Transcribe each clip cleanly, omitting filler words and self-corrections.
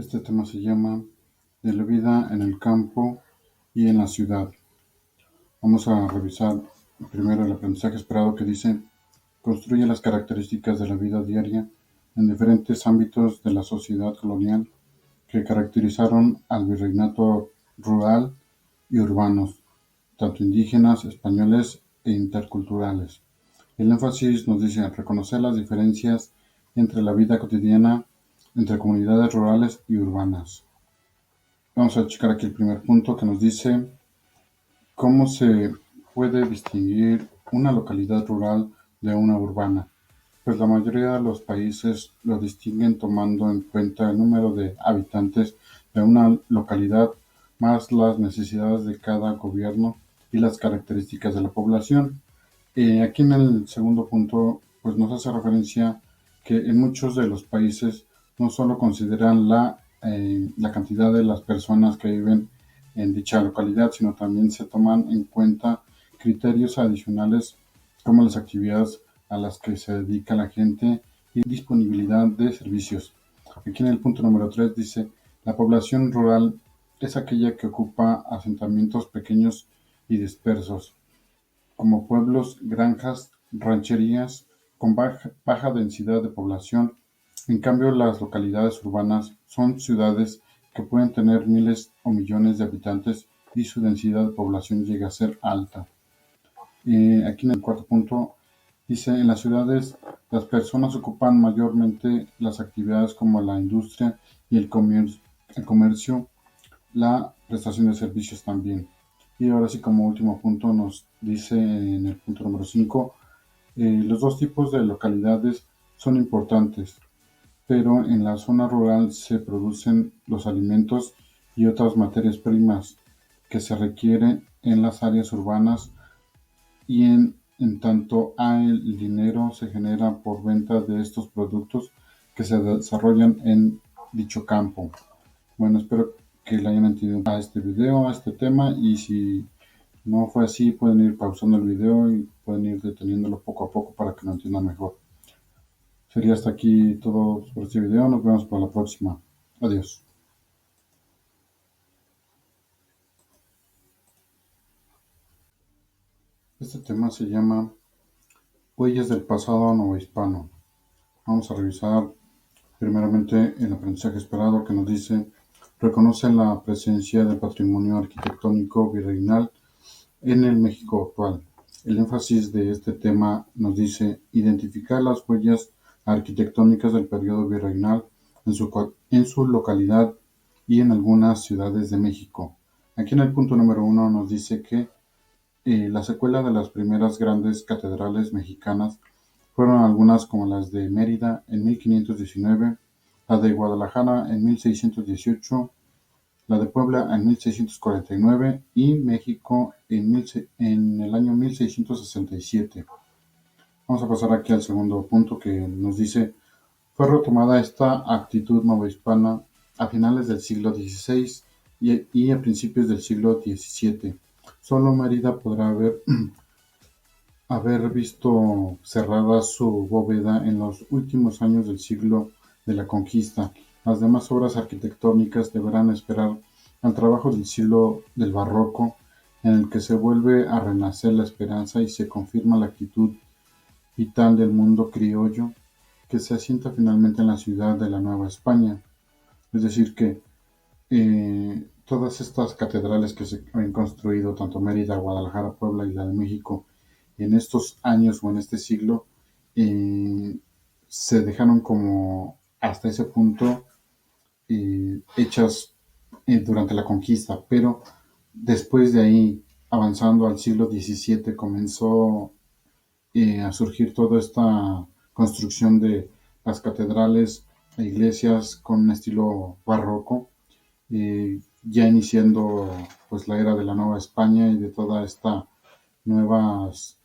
Este tema se llama De la vida en el campo y en la ciudad. Vamos a revisar primero el aprendizaje esperado que dice: construye las características de la vida diaria en diferentes ámbitos de la sociedad colonial que caracterizaron al virreinato rural y urbanos, tanto indígenas, españoles e interculturales. El énfasis nos dice reconocer las diferencias entre la vida cotidiana entre comunidades rurales y urbanas. Vamos a checar aquí el primer punto que nos dice cómo se puede distinguir una localidad rural de una urbana. Pues la mayoría de los países lo distinguen tomando en cuenta el número de habitantes de una localidad más las necesidades de cada gobierno y las características de la población. Aquí en el segundo punto pues nos hace referencia que en muchos de los países no solo consideran la cantidad de las personas que viven en dicha localidad, sino también se toman en cuenta criterios adicionales como las actividades a las que se dedica la gente y disponibilidad de servicios. Aquí en el punto número 3 dice: la población rural es aquella que ocupa asentamientos pequeños y dispersos, como pueblos, granjas, rancherías con baja densidad de población. En cambio, las localidades urbanas son ciudades que pueden tener miles o millones de habitantes y su densidad de población llega a ser alta. Aquí en el cuarto punto dice: en las ciudades las personas ocupan mayormente las actividades como la industria y el comercio, la prestación de servicios también. Y ahora sí, como último punto, nos dice en el punto número 5: los dos tipos de localidades son importantes, pero en la zona rural se producen los alimentos y otras materias primas que se requieren en las áreas urbanas, y en tanto el dinero se genera por venta de estos productos que se desarrollan en dicho campo. Bueno, espero que le hayan entendido a este video, a este tema, y si no fue así, pueden ir pausando el video y pueden ir deteniéndolo poco a poco para que lo entiendan mejor. Sería hasta aquí todo por este video. Nos vemos para la próxima. Adiós. Este tema se llama Huellas del pasado novohispano. Vamos a revisar primeramente el aprendizaje esperado que nos dice: reconoce la presencia del patrimonio arquitectónico virreinal en el México actual. El énfasis de este tema nos dice identificar las huellas arquitectónicas del periodo virreinal en su localidad y en algunas ciudades de México. Aquí en el punto número 1 nos dice que la secuela de las primeras grandes catedrales mexicanas fueron algunas como las de Mérida en 1519, la de Guadalajara en 1618, la de Puebla en 1649 y México en el año 1667. Vamos a pasar aquí al segundo punto que nos dice: fue retomada esta actitud novohispana a finales del siglo XVI y a principios del siglo XVII. Solo Mérida podrá haber visto cerrada su bóveda en los últimos años del siglo de la conquista. Las demás obras arquitectónicas deberán esperar al trabajo del siglo del barroco, en el que se vuelve a renacer la esperanza y se confirma la actitud vital del mundo criollo que se asienta finalmente en la ciudad de la Nueva España. Es decir que todas estas catedrales que se han construido, tanto Mérida, Guadalajara, Puebla y la de México, en estos años o en este siglo, eh, se dejaron como hasta ese punto hechas durante la conquista, pero después de ahí, avanzando al siglo XVII, comenzó a surgir toda esta construcción de las catedrales e iglesias con un estilo barroco, ya iniciando pues la era de la Nueva España y de toda esta nuevas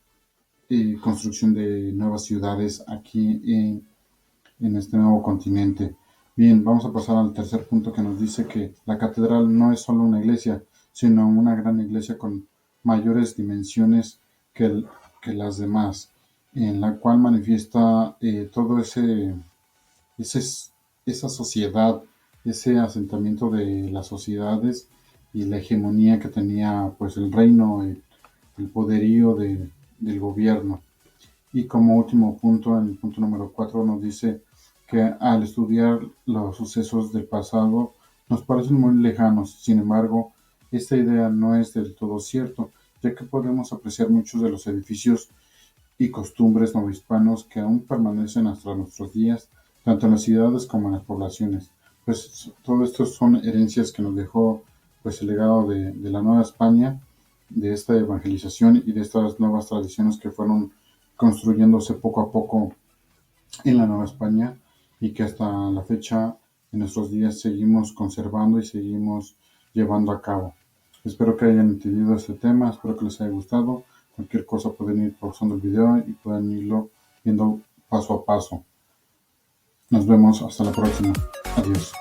construcción de nuevas ciudades aquí en este nuevo continente. Bien, vamos a pasar al tercer punto que nos dice que la catedral no es solo una iglesia, sino una gran iglesia con mayores dimensiones que las demás, en la cual manifiesta todo esa sociedad ese asentamiento de las sociedades y la hegemonía que tenía pues el reino, el poderío del gobierno. Y como último punto, en el punto número 4, nos dice que al estudiar los sucesos del pasado nos parecen muy lejanos. Sin embargo, esta idea no es del todo cierto, ya que podemos apreciar muchos de los edificios y costumbres novohispanos que aún permanecen hasta nuestros días, tanto en las ciudades como en las poblaciones. Pues todo esto son herencias que nos dejó pues el legado de la Nueva España, de esta evangelización y de estas nuevas tradiciones que fueron construyéndose poco a poco en la Nueva España y que hasta la fecha en nuestros días seguimos conservando y seguimos llevando a cabo. Espero que hayan entendido este tema, espero que les haya gustado. Cualquier cosa pueden ir pausando el video y pueden irlo viendo paso a paso. Nos vemos hasta la próxima. Adiós.